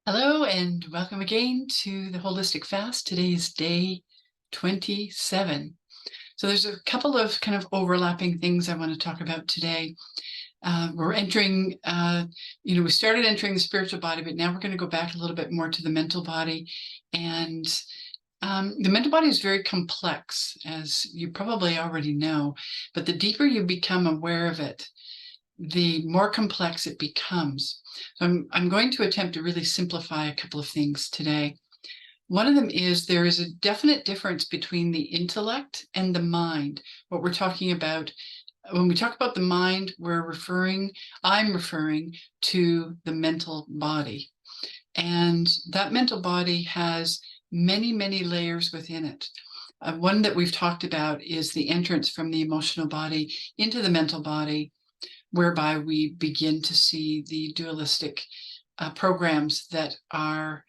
Hello and welcome again to the Holistic Fast. Today is day 27. So there's a couple of kind of overlapping things I want to talk about today. We're entering, we started entering the spiritual body, but now we're going to go back a little bit more to the mental body. And the mental body is very complex, as you probably already know, but the deeper you become aware of it, the more complex it becomes. So I'm going to attempt to really simplify a couple of things today. One of them is there is a definite difference between the intellect and the mind. What we're talking about, when we talk about the mind, I'm referring to the mental body. And that mental body has many, many layers within it. One that we've talked about is the entrance from the emotional body into the mental body, whereby we begin to see the dualistic programs that are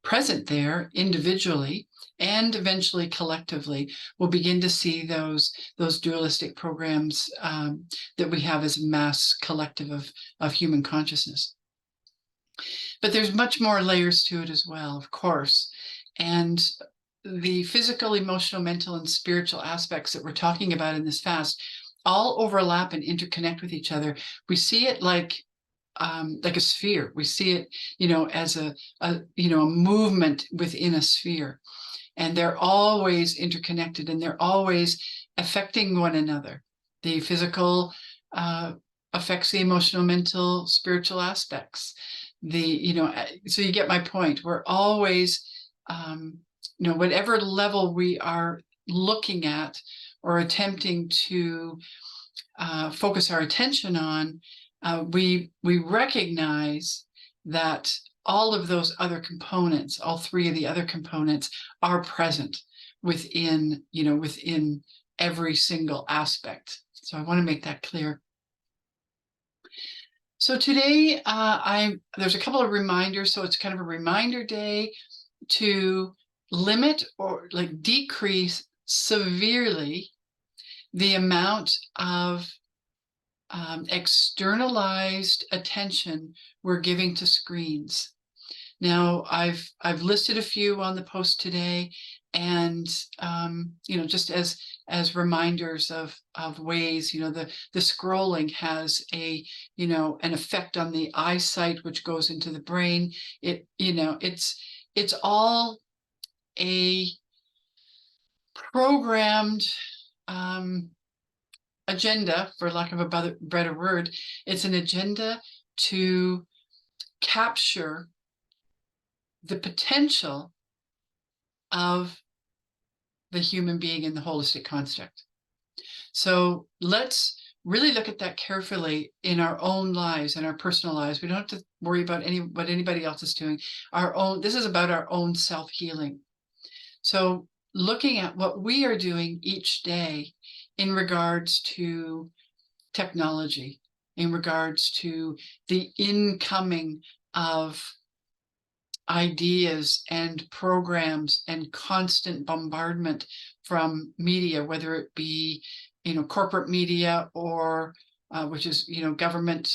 present there individually and eventually collectively. We'll begin to see those dualistic programs that we have as a mass collective of human consciousness. But there's much more layers to it as well, of course. And the physical, emotional, mental, and spiritual aspects that we're talking about in this fast all overlap and interconnect with each other. We see it like a sphere. We see it, as a movement within a sphere, and they're always interconnected and they're always affecting one another. The physical affects the emotional, mental, spiritual aspects. So you get my point. We're always, whatever level we are looking at or attempting to focus our attention on, we recognize that all of those other components, all three of the other components, are present within every single aspect. So I want to make that clear. So today, there's a couple of reminders. So it's kind of a reminder day to limit or decrease severely the amount of externalized attention we're giving to screens. Now, I've listed a few on the post today, and just as reminders of ways, the scrolling has an effect on the eyesight, which goes into the brain. It's all a programmed agenda, for lack of a better word. It's an agenda to capture the potential of the human being in the holistic construct. So let's really look at that carefully in our own lives, in our personal lives. We don't have to worry about what anybody else is doing. This is about our own self-healing. So looking at what we are doing each day in regards to technology, in regards to the incoming of ideas and programs and constant bombardment from media, whether it be corporate media or which is government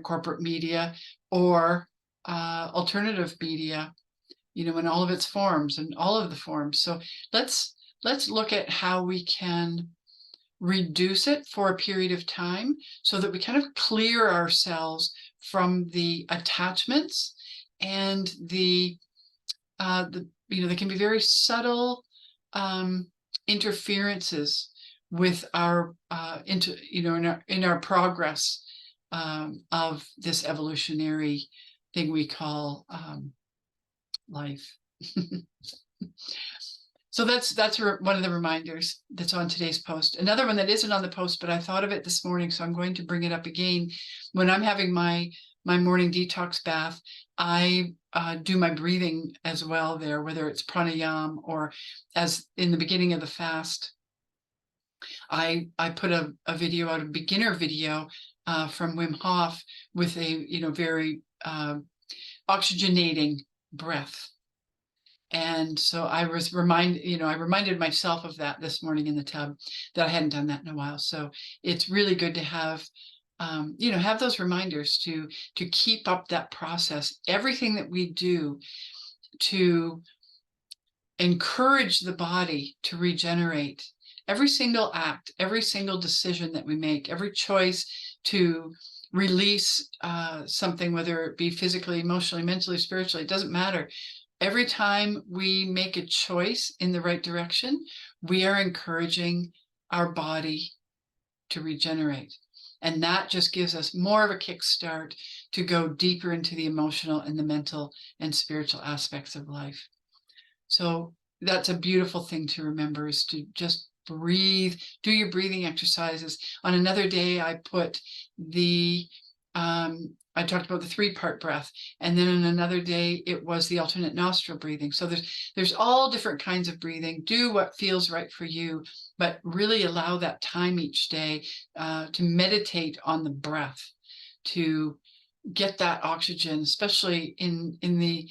corporate media, or alternative media, in all of its forms and all of the forms. So let's look at how we can reduce it for a period of time so that we kind of clear ourselves from the attachments and the there can be very subtle interferences with our in our progress of this evolutionary thing we call life. So that's one of the reminders that's on today's post. Another one that isn't on the post, but I thought of it this morning, so I'm going to bring it up again. When I'm having my morning detox bath, I do my breathing as well there, whether it's pranayama or, as in the beginning of the fast, I put a video out, a beginner video from Wim Hof with a very oxygenating breath. And so I reminded myself of that this morning in the tub, that I hadn't done that in a while. So it's really good to have have those reminders to keep up that process. Everything that we do to encourage the body to regenerate, every single act, every single decision that we make, every choice to release something, whether it be physically, emotionally, mentally, spiritually, it doesn't matter. Every time we make a choice in the right direction, we are encouraging our body to regenerate. And that just gives us more of a kickstart to go deeper into the emotional and the mental and spiritual aspects of life. So that's a beautiful thing to remember, is to just breathe, do your breathing exercises. On another day, I put I talked about the 3-part breath, and then on another day, it was the alternate nostril breathing. So there's all different kinds of breathing. Do what feels right for you, but really allow that time each day to meditate on the breath, to get that oxygen, especially in the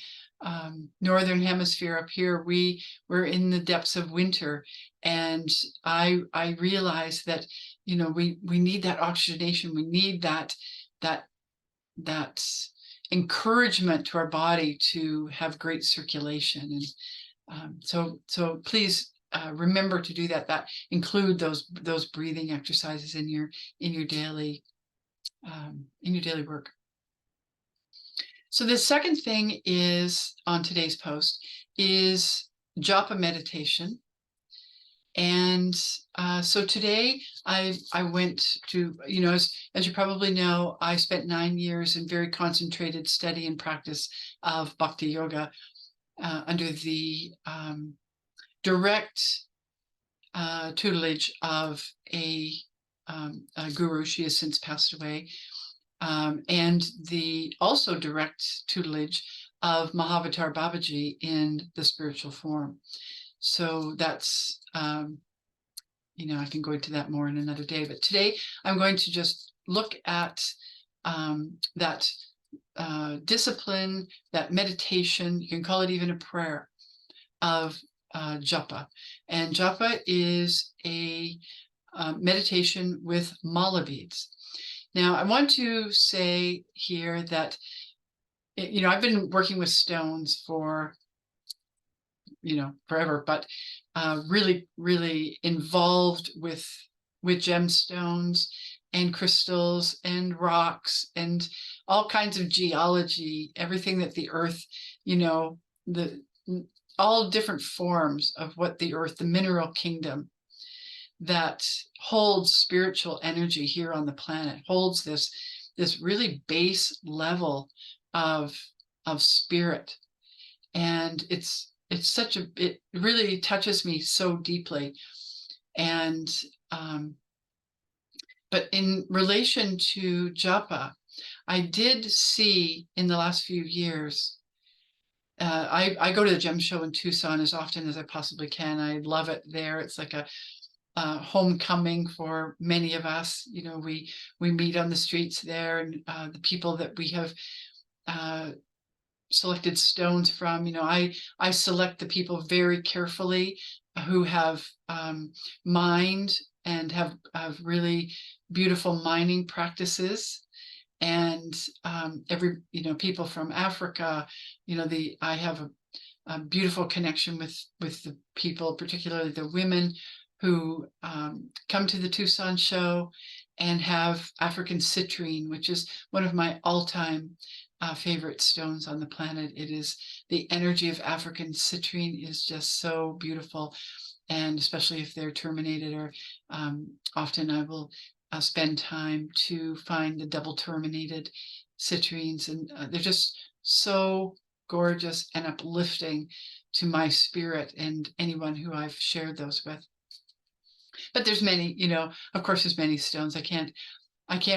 northern hemisphere. Up here, we're in the depths of winter, and I realized that we need that oxygenation. We need that encouragement to our body to have great circulation. And so please remember to do that. That include those breathing exercises in your daily work. So the second thing is, on today's post, is Japa meditation. And so today I went to, as you probably know, I spent 9 years in very concentrated study and practice of Bhakti yoga under the direct tutelage of a guru. She has since passed away. And the also direct tutelage of Mahavatar Babaji in the spiritual form. So that's, I can go into that more in another day. But today I'm going to just look at that discipline, that meditation, you can call it even a prayer, of Japa. And Japa is a meditation with mala beads. Now, I want to say here that, I've been working with stones for, forever, but really, really involved with gemstones and crystals and rocks and all kinds of geology, everything that the earth, all different forms of what the earth, the mineral kingdom, that holds spiritual energy here on the planet, holds this really base level of spirit. And it really touches me so deeply. And but in relation to Japa, I did see in the last few years, I go to the gem show in Tucson as often as I possibly can. I love it there. It's like a homecoming for many of us. We meet on the streets there, and the people that we have selected stones from. I select the people very carefully who have mined and have really beautiful mining practices. And people from Africa, I have a beautiful connection with the people, particularly the women who come to the Tucson show and have African citrine, which is one of my all-time favorite stones on the planet. It is the energy of African citrine is just so beautiful, and especially if they're terminated, or often I will spend time to find the double terminated citrines, and they're just so gorgeous and uplifting to my spirit and anyone who I've shared those with. But there's many, of course, there's many stones. I can't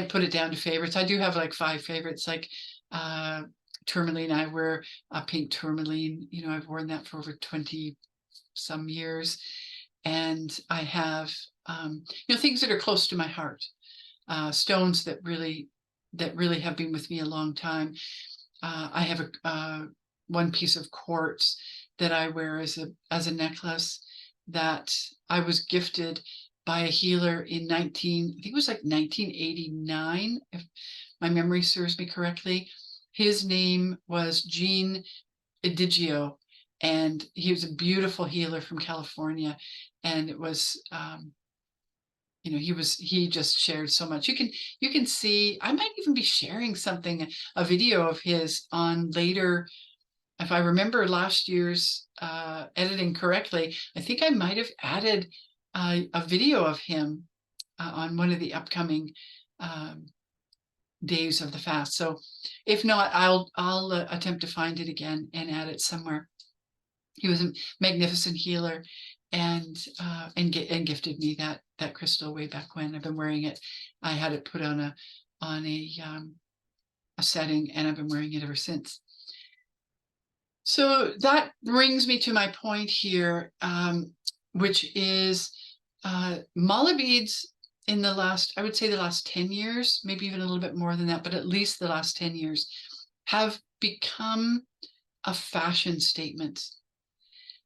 put it down to favorites. I do have like 5 favorites, like tourmaline. I wear a pink tourmaline. I've worn that for over 20 some years. And I have, things that are close to my heart, stones that really have been with me a long time. I have one piece of quartz that I wear as a necklace that I was gifted by a healer in I think it was like 1989, if my memory serves me correctly. His name was Gene Edigio, and he was a beautiful healer from California. And it was, he just shared so much. You can see, I might even be sharing something, a video of his on later. If I remember last year's editing correctly, I think I might have added a video of him on one of the upcoming days of the fast. So if not, I'll attempt to find it again and add it somewhere. He was a magnificent healer, and gifted me that crystal way back when. I've been wearing it. I had it put on a setting, and I've been wearing it ever since. So that brings me to my point here, which is mala beads in the last, I would say the last 10 years, maybe even a little bit more than that, but at least the last 10 years, have become a fashion statement.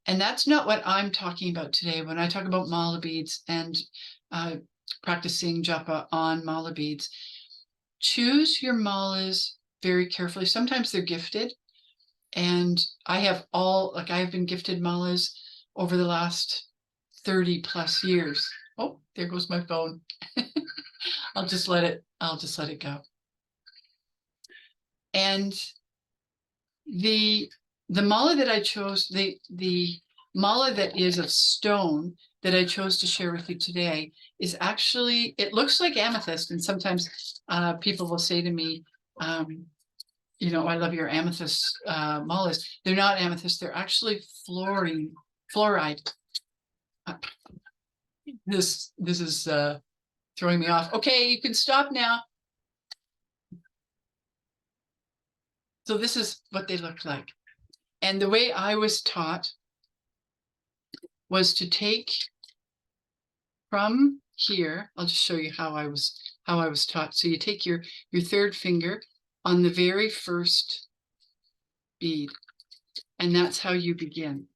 And that's not what I'm talking about today. When I talk about mala beads and practicing japa on mala beads, choose your malas very carefully. Sometimes they're gifted. And I have been gifted malas over the last 30 plus years. Oh, there goes my phone. I'll just let it go. And the mala that I chose, the mala that is of stone that I chose to share with you today is actually, it looks like amethyst. And sometimes people will say to me, I love your amethyst malas. They're not amethyst. They're actually fluoride. This is throwing me off. Okay, you can stop now. So this is what they look like. And the way I was taught was to take from here. I'll just show you how I was taught. So you take your third finger on the very first bead, and that's how you begin.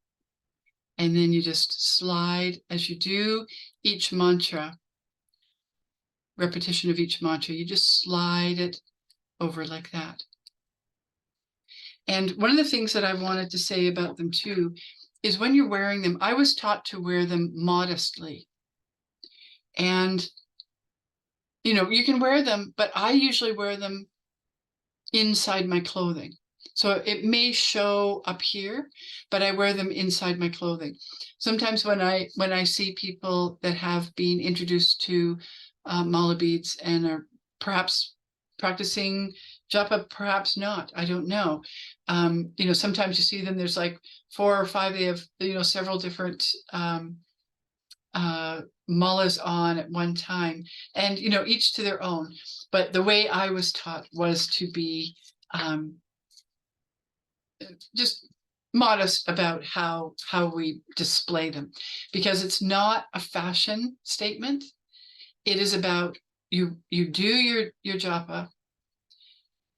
And then you just slide as you do each mantra, repetition of each mantra, you just slide it over like that. And one of the things that I wanted to say about them too is when you're wearing them, I was taught to wear them modestly. And, you can wear them, but I usually wear them inside my clothing. So it may show up here, but I wear them inside my clothing. Sometimes when I see people that have been introduced to mala beads and are perhaps practicing japa, perhaps not, I don't know. Sometimes you see them, there's like 4 or 5, they have, several different malas on at one time, and each to their own. But the way I was taught was to be just modest about how we display them, because it's not a fashion statement. It is about you do your japa,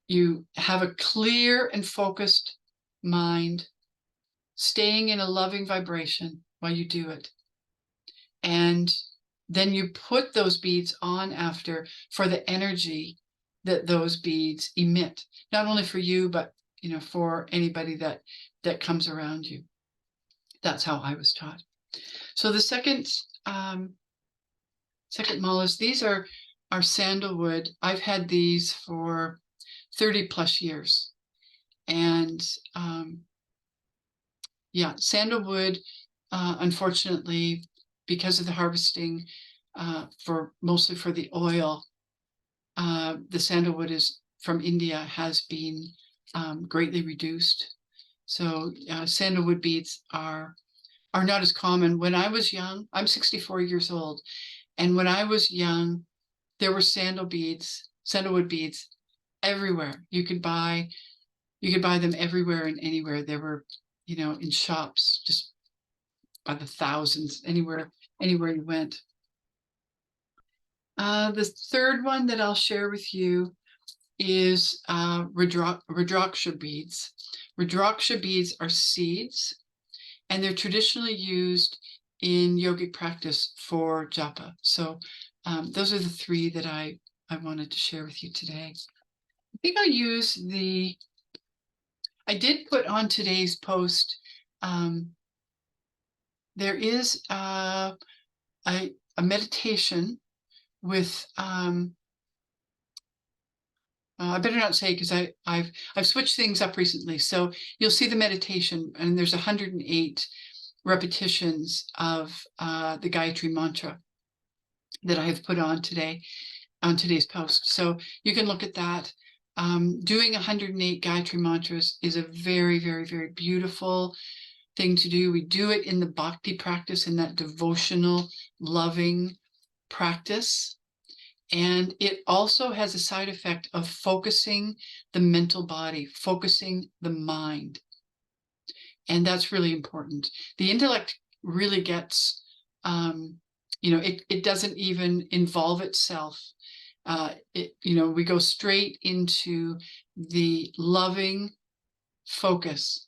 you have a clear and focused mind, staying in a loving vibration while you do it, and then you put those beads on after for the energy that those beads emit, not only for you, but for anybody that comes around you. That's how I was taught. So the second malas, these are sandalwood. I've had these for 30 plus years. And sandalwood, unfortunately, because of the harvesting, mostly for the oil, the sandalwood from India has been greatly reduced. So sandalwood beads are not as common. When I was young, I'm 64 years old, and when I was young, there were sandalwood beads everywhere. You could buy them everywhere and anywhere. There were, in shops just by the thousands, anywhere you went. The third one that I'll share with you is Rudraksha beads. Rudraksha beads are seeds, and they're traditionally used in yogic practice for japa. So those are the three that I wanted to share with you today. I think I'll use I did put on today's post, there is a meditation with, I better not say, because I've switched things up recently. So you'll see the meditation, and there's 108 repetitions of the Gayatri mantra that I have put on today, on today's post. So you can look at that. Doing 108 Gayatri mantras is a very, very, very beautiful thing to do. We do it in the Bhakti practice, in that devotional, loving practice. And it also has a side effect of focusing the mental body, focusing the mind. And that's really important. The intellect really gets, it doesn't even involve itself. We go straight into the loving focus,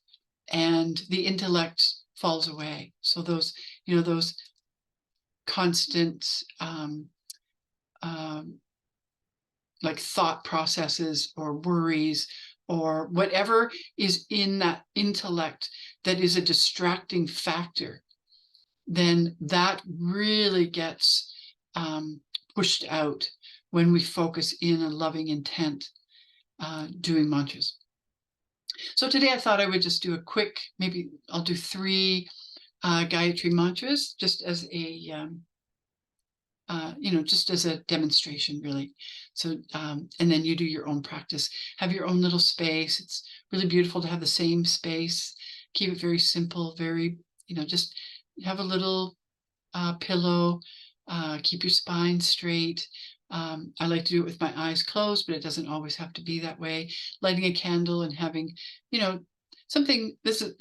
and the intellect falls away. So those constant like thought processes or worries or whatever is in that intellect that is a distracting factor, then that really gets pushed out when we focus in a loving intent doing mantras. So today I thought I would just do a quick, maybe I'll do 3 Gayatri mantras just as a just as a demonstration, really. So, and then you do your own practice. Have your own little space. It's really beautiful to have the same space. Keep it very simple, very, just have a little pillow. Keep your spine straight. I like to do it with my eyes closed, but it doesn't always have to be that way. Lighting a candle and having, something, this is,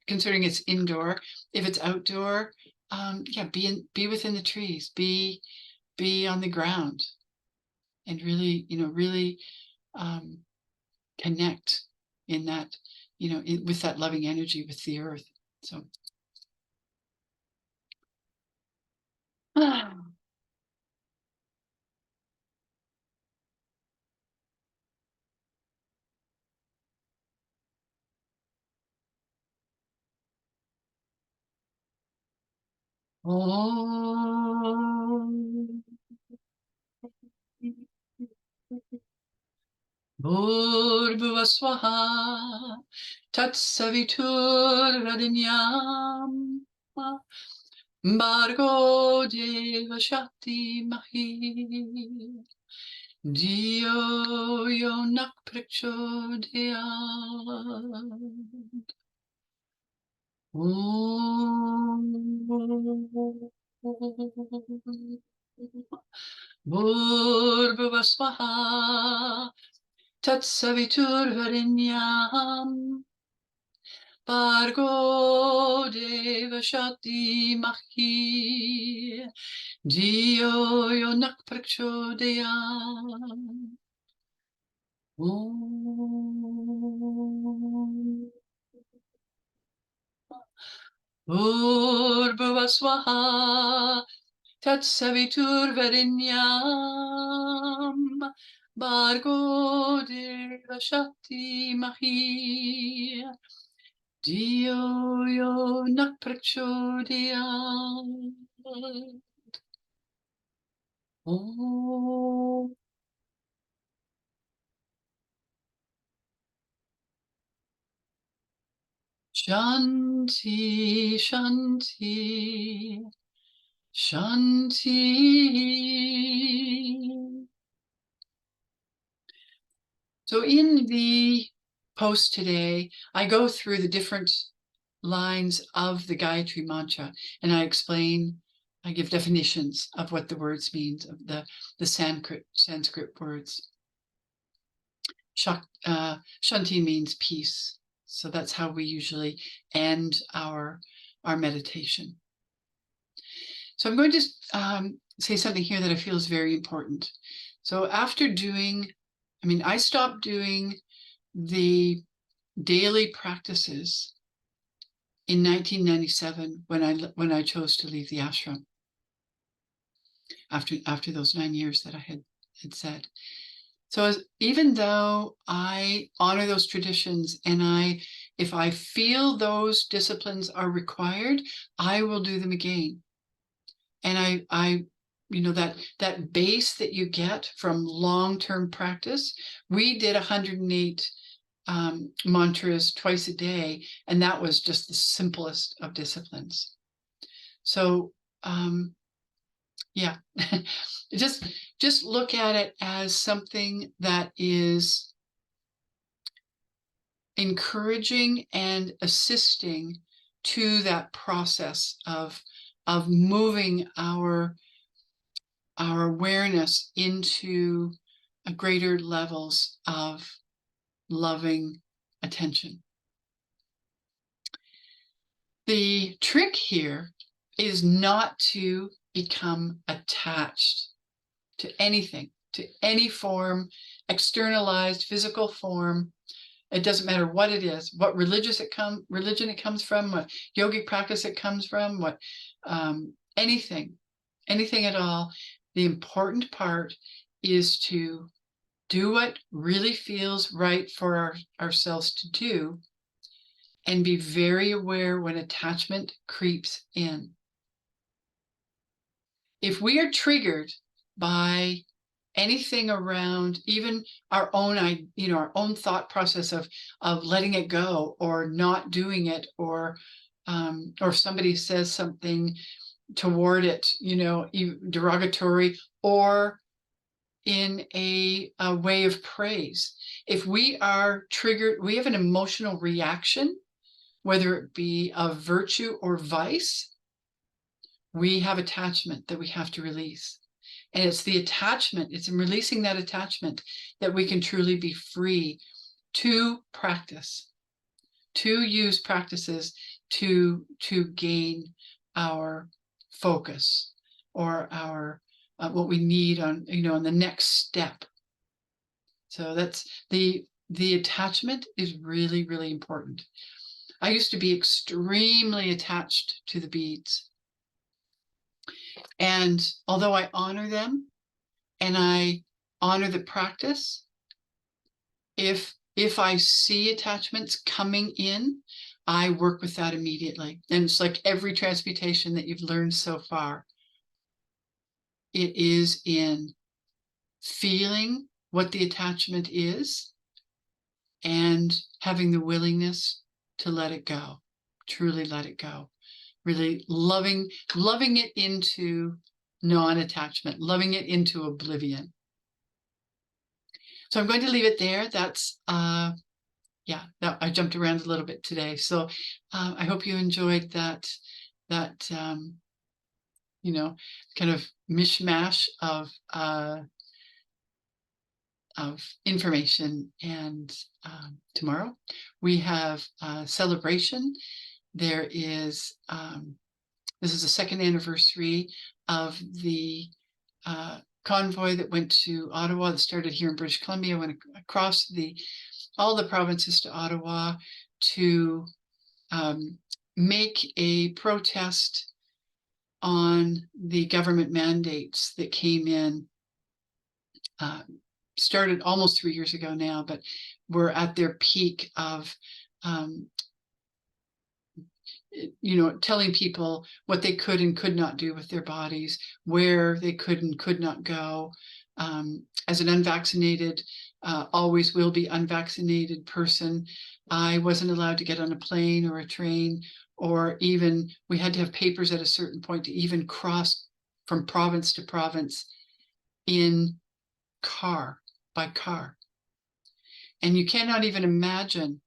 considering it's indoor. If it's outdoor, be within the trees, be on the ground, and really, really connect in that, with that loving energy with the earth. So. Om Bhurбhuva Swaha Tatsaviturvarenyam Bhargo Deva Shakti Mahi Dio Yonak Prachodayat. Bhurбhuva Swaha Tatsaviturvarenyam Bhargo Deva Shakti Mahi Dio Yonak Prachodayat. Bhurбhuva Swaha Tatsaviturvarenyam Bhargo Deva Shakti Mahi Dio Yonak Prachodayat. Om. Shanti, Shanti, Shanti. So in the post today, I go through the different lines of the Gayatri mantra, and I give definitions of what the words mean, of the Sanskrit words. Shanti means peace. So that's how we usually end our meditation. So I'm going to say something here that I feel is very important. So after I stopped doing the daily practices in 1997 when I chose to leave the ashram after those 9 years that I had said. So even though I honor those traditions and if I feel those disciplines are required, I will do them again. And that base that you get from long-term practice, we did 108 mantras twice a day, and that was just the simplest of disciplines. So yeah, just look at it as something that is encouraging and assisting to that process of moving our awareness into greater levels of loving attention. The trick here is not to become attached to anything, to any form, externalized physical form. It doesn't matter what it is, what religion it comes from, what yogic practice it comes from, what anything at all. The important part is to do what really feels right for ourselves to do, and be very aware when attachment creeps in. If we are triggered by anything around even our own thought process of letting it go or not doing it, or if somebody says something toward it, derogatory, or in a way of praise. If we are triggered, we have an emotional reaction, whether it be of virtue or vice, we have attachment that we have to release. And it's the attachment, it's in releasing that attachment that we can truly be free to practice, to use practices to gain our focus, or our what we need on the next step. So that's the attachment is really, really important. I used to be extremely attached to the beads. And although I honor them and I honor the practice, if I see attachments coming in, I work with that immediately. And it's like every transmutation that you've learned so far. It is in feeling what the attachment is and having the willingness to let it go, truly let it go. Really loving it into non-attachment, loving it into oblivion. So I'm going to leave it there. That's yeah, I jumped around a little bit today. So I hope you enjoyed that kind of mishmash of information. And tomorrow we have a celebration. There is this is the second anniversary of the convoy that went to Ottawa, that started here in British Columbia, went across all the provinces to Ottawa to make a protest on the government mandates that came in, started almost 3 years ago now, but were at their peak of telling people what they could and could not do with their bodies, where they could and could not go. As an unvaccinated, always will be unvaccinated person, I wasn't allowed to get on a plane or a train, or even we had to have papers at a certain point to even cross from province to province by car. And you cannot even imagine,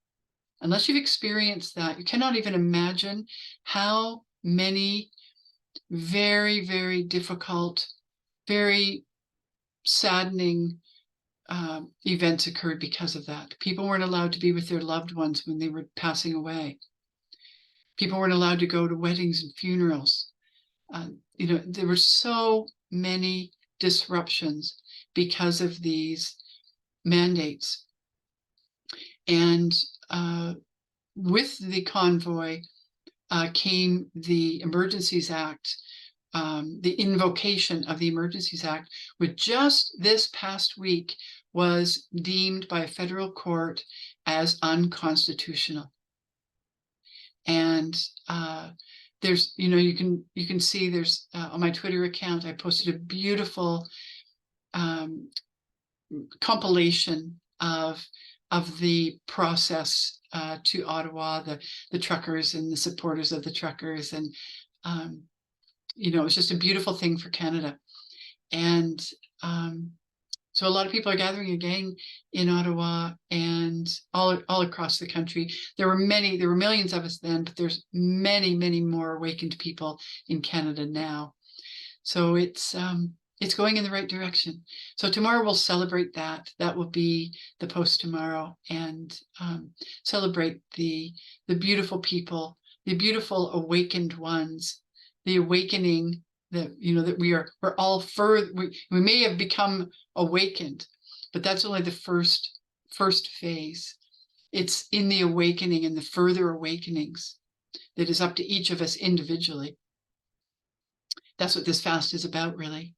unless you've experienced that, you cannot even imagine how many very, very difficult, very saddening events occurred because of that. People weren't allowed to be with their loved ones when they were passing away. People weren't allowed to go to weddings and funerals. There were so many disruptions because of these mandates. And with the convoy, came the Emergencies Act, the invocation of the Emergencies Act, which just this past week was deemed by a federal court as unconstitutional. And there's, you can see there's on my Twitter account, I posted a beautiful compilation of the process to Ottawa, the truckers and the supporters of the truckers, and it's just a beautiful thing for Canada. And so a lot of people are gathering again in Ottawa and all across the country. There were millions of us then, but there's many, many more awakened people in Canada now. So it's going in the right direction. So tomorrow we'll celebrate that. That will be the post tomorrow, and celebrate the beautiful people, the beautiful awakened ones, the awakening that, that we're all further, we may have become awakened, but that's only the first phase. It's in the awakening and the further awakenings that is up to each of us individually. That's what this fast is about, really.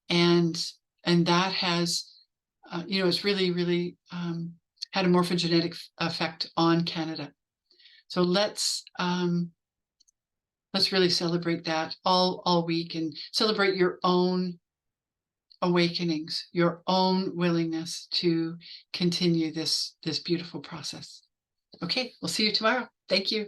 And that has, it's really, really had a morphogenetic effect on Canada. So let's really celebrate that all week, and celebrate your own awakenings, your own willingness to continue this beautiful process. Okay, we'll see you tomorrow. Thank you.